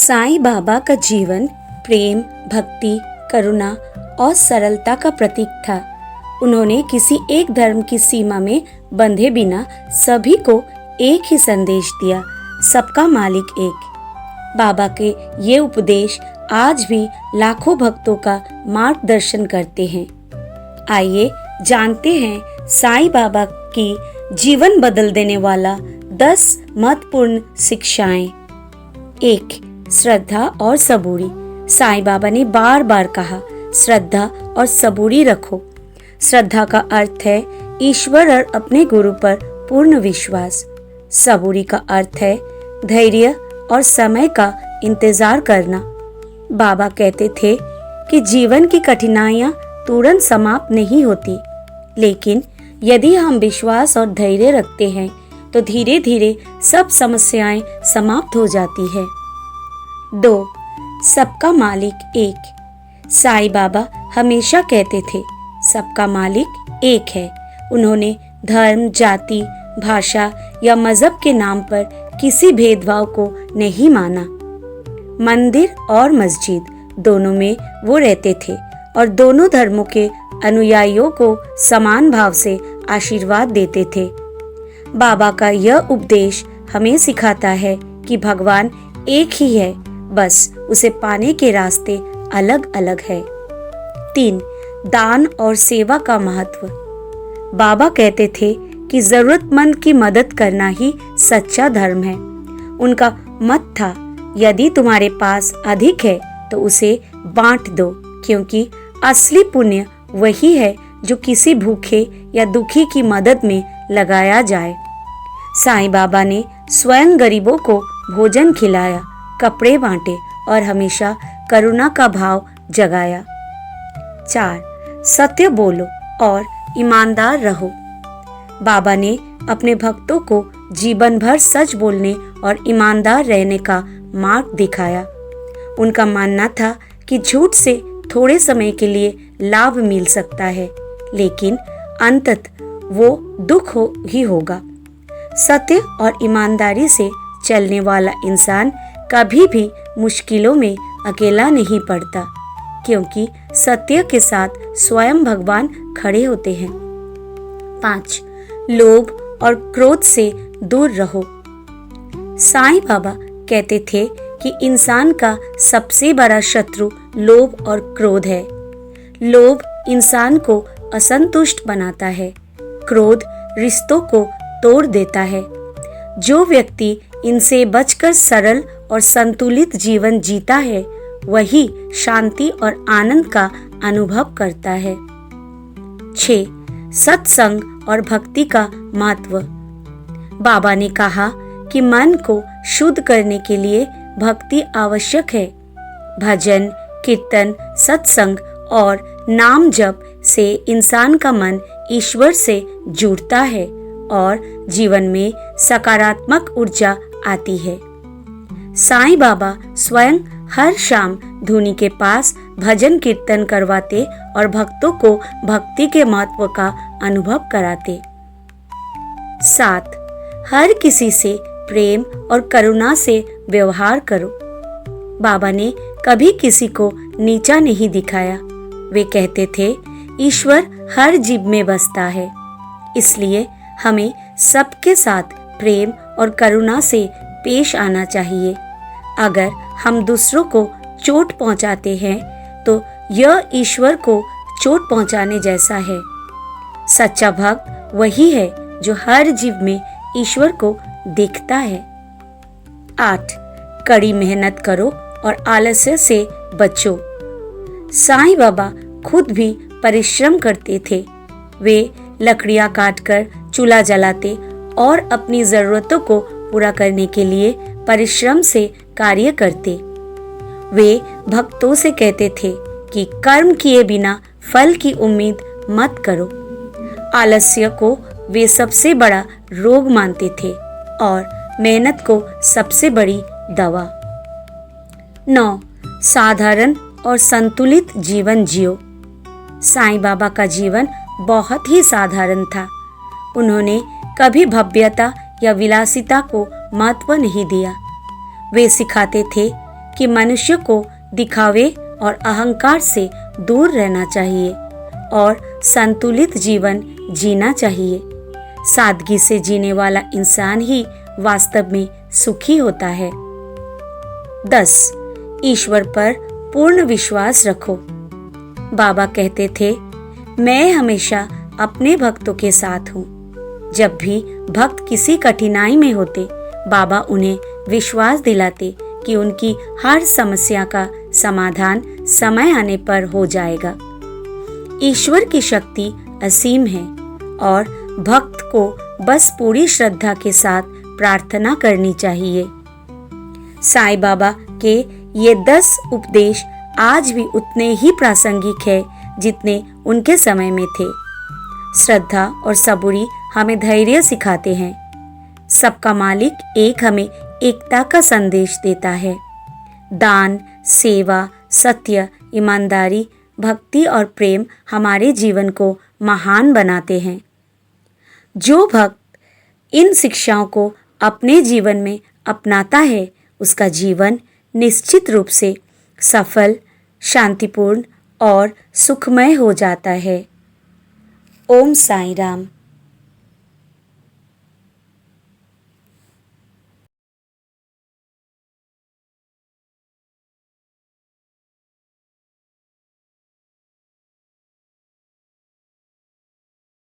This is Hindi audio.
साईं बाबा का जीवन प्रेम, भक्ति, करुणा और सरलता का प्रतीक था। उन्होंने किसी एक धर्म की सीमा में बंधे बिना सभी को एक ही संदेश दिया, सबका मालिक एक। बाबा के ये उपदेश आज भी लाखों भक्तों का मार्गदर्शन करते हैं। आइए जानते हैं साईं बाबा की जीवन बदल देने वाला 10 महत्वपूर्ण शिक्षाएं। 1. श्रद्धा और सबूरी। साईं बाबा ने बार बार कहा, श्रद्धा और सबूरी रखो। श्रद्धा का अर्थ है ईश्वर और अपने गुरु पर पूर्ण विश्वास। सबूरी का अर्थ है धैर्य और समय का इंतजार करना। बाबा कहते थे कि जीवन की कठिनाइयां तुरंत समाप्त नहीं होती, लेकिन यदि हम विश्वास और धैर्य रखते हैं तो धीरे धीरे सब समस्याएं समाप्त हो जाती है। 2. सबका मालिक एक। साईं बाबा हमेशा कहते थे, सबका मालिक एक है। उन्होंने धर्म, जाति, भाषा या मजहब के नाम पर किसी भेदभाव को नहीं माना। मंदिर और मस्जिद दोनों में वो रहते थे और दोनों धर्मों के अनुयायियों को समान भाव से आशीर्वाद देते थे। बाबा का यह उपदेश हमें सिखाता है कि भगवान एक ही है, बस उसे पाने के रास्ते अलग अलग है। 3. दान और सेवा का महत्व। बाबा कहते थे कि जरूरतमंद की मदद करना ही सच्चा धर्म है। उनका मत था, यदि तुम्हारे पास अधिक है तो उसे बांट दो, क्योंकि असली पुण्य वही है जो किसी भूखे या दुखी की मदद में लगाया जाए। साईं बाबा ने स्वयं गरीबों को भोजन खिलाया, कपड़े बांटे और हमेशा करुणा का भाव जगाया। 4. सत्य बोलो और ईमानदार रहो। बाबा ने अपने भक्तों को जीवन भर सच बोलने और ईमानदार रहने का मार्ग दिखाया। उनका मानना था कि झूठ से थोड़े समय के लिए लाभ मिल सकता है, लेकिन अंततः वो दुख ही होगा। सत्य और ईमानदारी से चलने वाला इंसान कभी भी मुश्किलों में अकेला नहीं पड़ता, क्योंकि सत्य के साथ स्वयं भगवान खड़े होते हैं। 5. लोभ और क्रोध से दूर रहो। साईं बाबा कहते थे कि इंसान का सबसे बड़ा शत्रु लोभ और क्रोध है। लोभ इंसान को असंतुष्ट बनाता है, क्रोध रिश्तों को तोड़ देता है। जो व्यक्ति इनसे बचकर सरल और संतुलित जीवन जीता है, वही शांति और आनंद का अनुभव करता है। 6. सत्संग और भक्ति का महत्व। बाबा ने कहा कि मन को शुद्ध करने के लिए भक्ति आवश्यक है। भजन, कीर्तन, सत्संग और नाम जप से इंसान का मन ईश्वर से जुड़ता है और जीवन में सकारात्मक ऊर्जा आती है। साईं बाबा स्वयं हर शाम धुनी के पास भजन कीर्तन करवाते और भक्तों को भक्ति के महत्व का अनुभव कराते। 7. हर किसी से प्रेम और करुणा से व्यवहार करो। बाबा ने कभी किसी को नीचा नहीं दिखाया। वे कहते थे, ईश्वर हर जीव में बसता है, इसलिए हमें सबके साथ प्रेम और करुणा से पेश आना चाहिए। अगर हम दूसरों को चोट पहुंचाते हैं तो यह ईश्वर को चोट पहुंचाने जैसा है। सच्चा भक्त वही है जो हर जीव में ईश्वर को देखता है। 8. कड़ी मेहनत करो और आलस्य से बचो। साईं बाबा खुद भी परिश्रम करते थे। वे लकड़ियां काटकर चूल्हा जलाते और अपनी जरूरतों को पूरा करने के लिए परिश्रम से कार्य करते। वे भक्तों से कहते थे कि कर्म किए बिना फल की उम्मीद मत करो। आलस्य को वे सबसे बड़ा रोग मानते थे और मेहनत को सबसे बड़ी दवा। 9. साधारण और संतुलित जीवन जियो। साईं बाबा का जीवन बहुत ही साधारण था। उन्होंने कभी भव्यता या विलासिता को महत्व नहीं दिया। वे सिखाते थे कि मनुष्य को दिखावे और अहंकार से दूर रहना चाहिए और संतुलित जीवन जीना चाहिए। सादगी से जीने वाला इंसान ही वास्तव में सुखी होता है। 10. ईश्वर पर पूर्ण विश्वास रखो। बाबा कहते थे, मैं हमेशा अपने भक्तों के साथ हूँ। जब भी भक्त किसी कठिनाई में होते, बाबा उन्हें विश्वास दिलाते कि उनकी हर समस्या का समाधान समय आने पर हो जाएगा। ईश्वर की शक्ति असीम है और भक्त को बस पूरी श्रद्धा के साथ प्रार्थना करनी चाहिए। साईं बाबा के ये 10 उपदेश आज भी उतने ही प्रासंगिक है जितने उनके समय में थे। श्रद्धा और सबूरी हमें धैर्य सिखाते हैं। सबका मालिक एक हमें एकता का संदेश देता है। दान, सेवा, सत्य, ईमानदारी, भक्ति और प्रेम हमारे जीवन को महान बनाते हैं। जो भक्त इन शिक्षाओं को अपने जीवन में अपनाता है, उसका जीवन निश्चित रूप से सफल, शांतिपूर्ण और सुखमय हो जाता है। ओम साईं राम।